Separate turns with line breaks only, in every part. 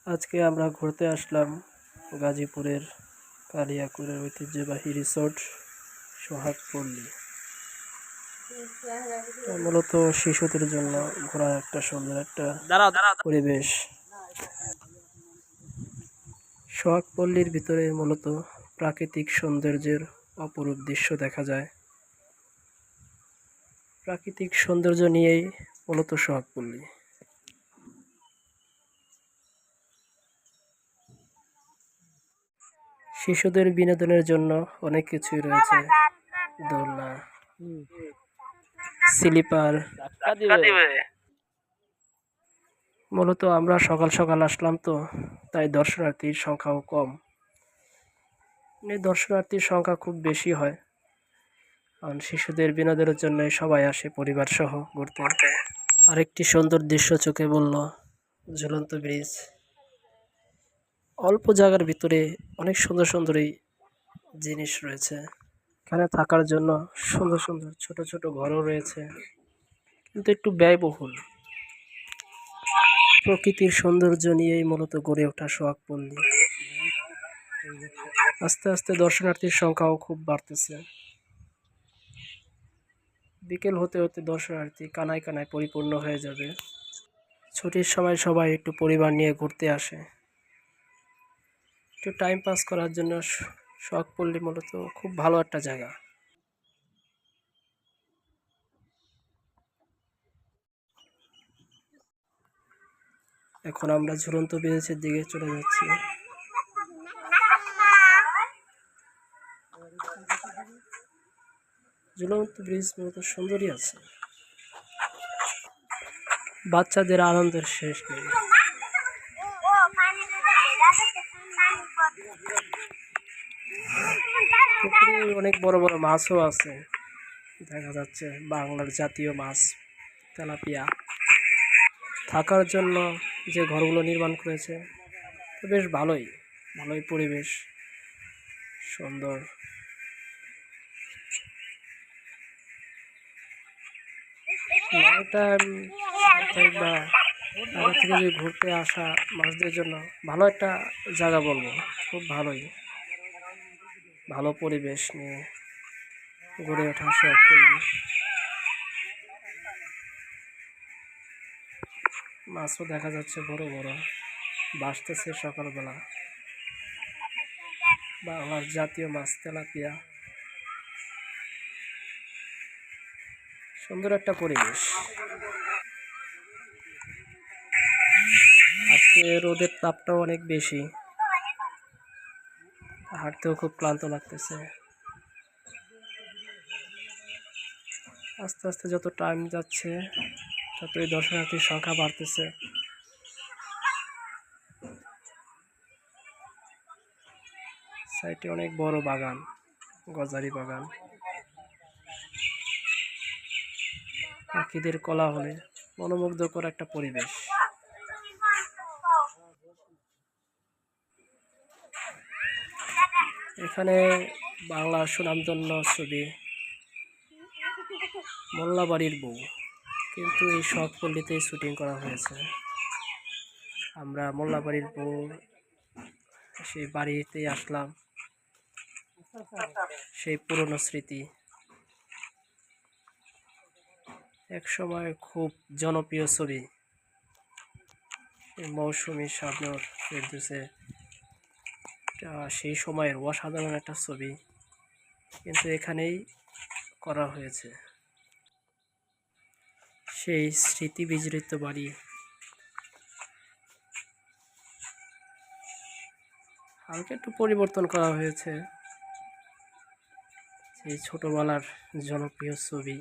আজকে আমরা ঘুরতে আসলাম গাজীপুরের কালিয়াকৈরের ঐতিহ্যবাহী রিসোর্ট সোহাগপল্লী। মূলত শিশুদের জন্য ঘোরার একটা সুন্দর একটা পরিবেশ। সোহাগপল্লীর ভিতরে মূলত প্রাকৃতিক সৌন্দর্যের অপরূপ দৃশ্য দেখা যায়। প্রাকৃতিক সৌন্দর্য নিয়েই মূলত সোহাগপল্লী। শিশুদের বিনোদনের জন্য অনেক কিছুই রয়েছে, দোলনা, স্লিপার। মূলত আমরা সকাল সকাল আসলাম তো, তাই দর্শনার্থীর সংখ্যাও কম। দর্শনার্থীর সংখ্যা খুব বেশি হয়, কারণ শিশুদের বিনোদনের জন্য সবাই আসে পরিবার সহ ঘুরতে। আরেকটি সুন্দর দৃশ্য চোখে বলল ঝুলন্ত ব্রিজ। অল্প জায়গার ভিতরে অনেক সুন্দর সুন্দর এই জিনিস রয়েছে। এখানে থাকার জন্য সুন্দর সুন্দর ছোট ছোট ঘরও রয়েছে, কিন্তু একটু ব্যয়বহুল। প্রকৃতির সৌন্দর্য নিয়েই মূলত গড়ে ওঠা সোহাগপল্লী। আস্তে আস্তে দর্শনার্থীর সংখ্যাও খুব বাড়তেছে। বিকেল হতে হতে দর্শনার্থী কানায় কানায় পরিপূর্ণ হয়ে যাবে। ছুটির সময় সবাই একটু পরিবার নিয়ে ঘুরতে আসে, একটু টাইম পাস করার জন্য সোহাগপল্লী মূলত খুব ভালো একটা জায়গা। এখন আমরা ঝুলন্ত ব্রিজের দিকে চলে যাচ্ছি। ঝুলন্ত ব্রিজ মূলত সুন্দরই আছে, বাচ্চাদের আনন্দের শেষ নেই। পুকুরে অনেক বড় বড় মাছও আছে, দেখা যাচ্ছে বাংলার জাতীয় মাছ তেলাপিয়া। থাকার জন্য যে ঘরগুলো নির্মাণ করেছে বেশ ভালোই ভালোই পরিবেশ সুন্দর। এটা বা ঢাকা থেকে যে ঘুরতে আসা মানুষদের জন্য ভালো একটা জায়গা বলবো, খুব ভালোই ভালো পরিবেশ নিয়ে গড়ে ওঠা সোহাগপল্লী। মাছও দেখা যাচ্ছে বড় বড় ভাসতেছে সকালবেলা, বাংলার জাতীয় মাছ তেলাপিয়া। সুন্দর একটা পরিবেশ। আজকে রোদের তাপটাও অনেক বেশি, হাঁটতেও খুব ক্লান্ত লাগতেছে। আস্তে আস্তে যত টাইম যাচ্ছে ততই দর্শনার্থীর সংখ্যা বাড়তেছে। সাইডে অনেক বড় বাগান, গজারি বাগান। পাখিদের কোলাহলে মনোমুগ্ধকর একটা পরিবেশ। এখানে বাংলার সুনামধন্য ছবি মোল্লাবাড়ির বউ কিন্তু এই সোহাগপল্লীতেই শুটিং করা হয়েছে। আমরা মোল্লাবাড়ির বউ সেই বাড়িতে আসলাম, সেই পুরনো স্মৃতি। এক সময় খুব জনপ্রিয় ছবি, মৌসুমী শাবনূর ফেরদৌসে, সেই সময়ের অসাধারণ একটা ছবি কিন্তু এখানেই করা হয়েছে। সেই স্মৃতি বিজড়িত বাড়ি, হালকা একটু পরিবর্তন করা হয়েছে। সেই ছোটবেলার জনপ্রিয় ছবি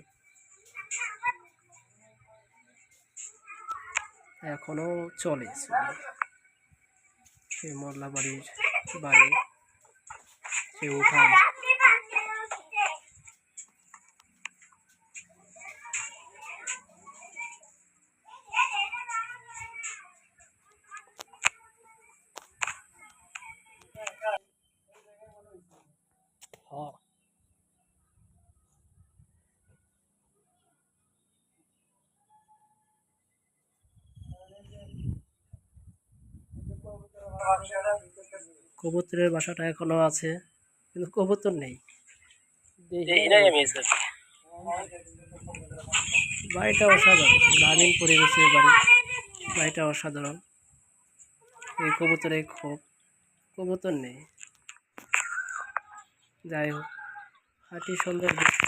এখনো চলে। সেই মোল্লাবাড়ির বাড়ি, সেই উঠান। কবুতরের বাসাটা এখনো আছে, কিন্তু কবুতর নেই। বাড়িটা অসাধারণ, গ্রামীণ পরিবেশের বাড়ি। বাড়িটা অসাধারণ। এই কবুতরে খুব, কবুতর নেই। যাই হোক, হাঁটি সুন্দর দৃশ্য।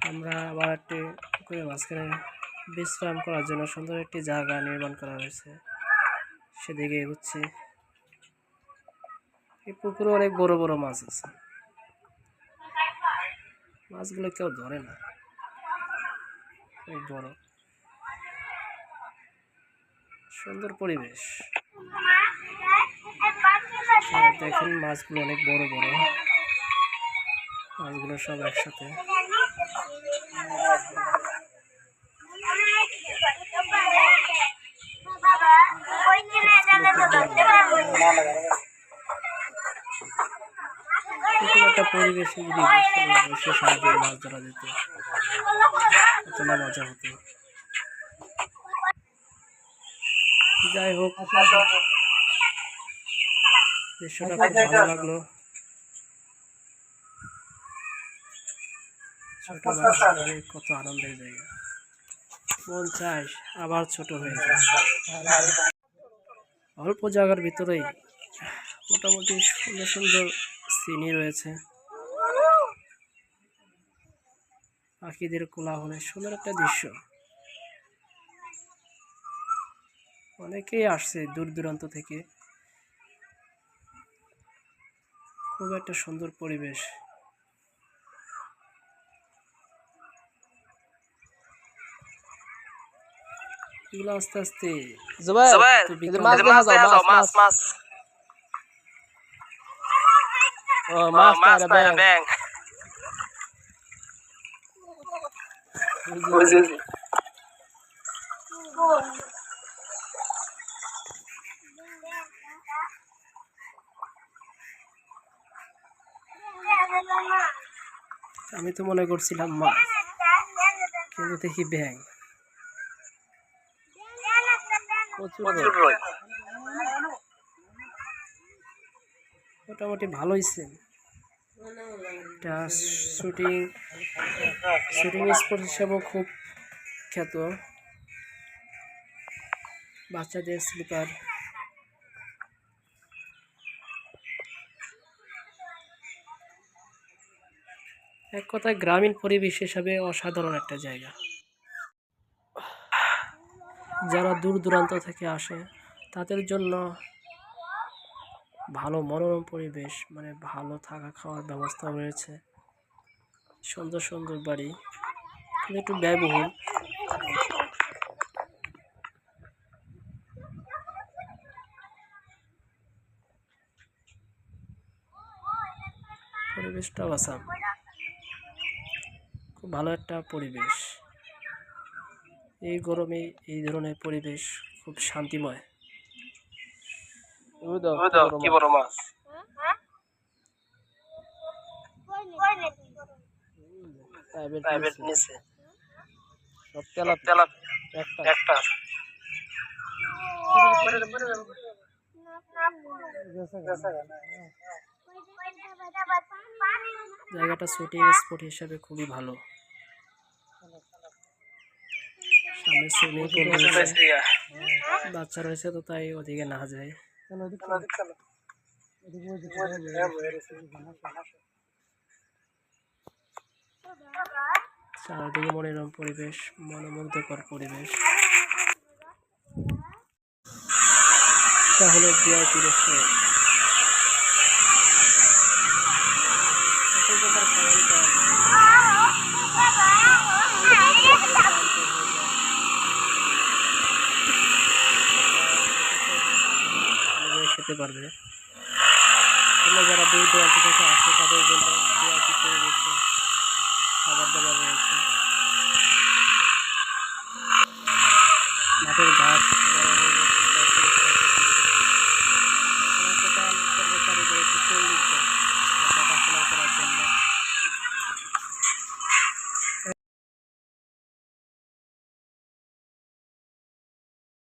আমরা আবার একটি পুকুরের মাঝখানে বিশ্রাম করার জন্য সুন্দর একটি জায়গা নির্মাণ করা হয়েছে, সেদিকে এগুচ্ছি। এই পুকুরে অনেক বড় বড় মাছ আছে, মাছগুলো কেউ ধরে না, অনেক বড়, সুন্দর পরিবেশ। দেখেন মাছগুলো অনেক বড় বড়, মাছগুলো সব একসাথে। একটা পরিবেশে যদি বসে সারাদিন মাছ ধরা যেত, কত না মজা হতো। যাই হোক, দৃশ্যটা খুব ভালো লাগলো। ছোট বাচ্চাদের কত আনন্দের জায়গা, মন চায় আবার ছোট হয়ে যায়। অল্প জায়গার ভিতরেই মোটামুটি সুন্দর সুন্দর সিনি রয়েছে, পাখিদের কোলাহলে সুন্দর একটা দৃশ্য। অনেকেই আসছে দূর দূরান্ত থেকে, খুব একটা সুন্দর পরিবেশ। এগুলো আস্তে আস্তে আমি তো মনে করছিলাম মাছ, কিন্তু দেখি ব্যাঙ। মোটামুটি ভালো হয়েছে। এটা শুটিং স্পট হিসাবেও খুব খ্যাত। বাচ্চাদের স্লিপার, এক কথায় গ্রামীণ পরিবেশ হিসাবে অসাধারণ একটা জায়গা। যারা দূর দূরান্ত থেকে আসে তাদের জন্য ভালো মনোরম পরিবেশ, মানে ভালো থাকা খাওয়ার ব্যবস্থা রয়েছে, সুন্দর সুন্দর বাড়ি, কিন্তু একটু ব্যয়বহুল। পরিবেশটা আসাম, খুব ভালো একটা পরিবেশ। এই গরমে এই ধরনের পরিবেশ খুব শান্তিময়। কি বড় মাছ! জায়গাটা শুটিং স্পট হিসাবে খুবই ভালো। সামনে সুইমিং পুল রয়েছে, বাচ্চা রয়েছে তো তাই ওদিকে না যায়। চারদিকে মনোরম পরিবেশ, মনোমুগ্ধকর পরিবেশ। তাহলে VIP রেস্টুরেন্ট। খেতে পারবে, তোমরা যারা দূর দূরান্ত থেকে আসে তাদের জন্য VIP পরিবেশে খাবার দাবার রয়েছে। মাঠের ঘাস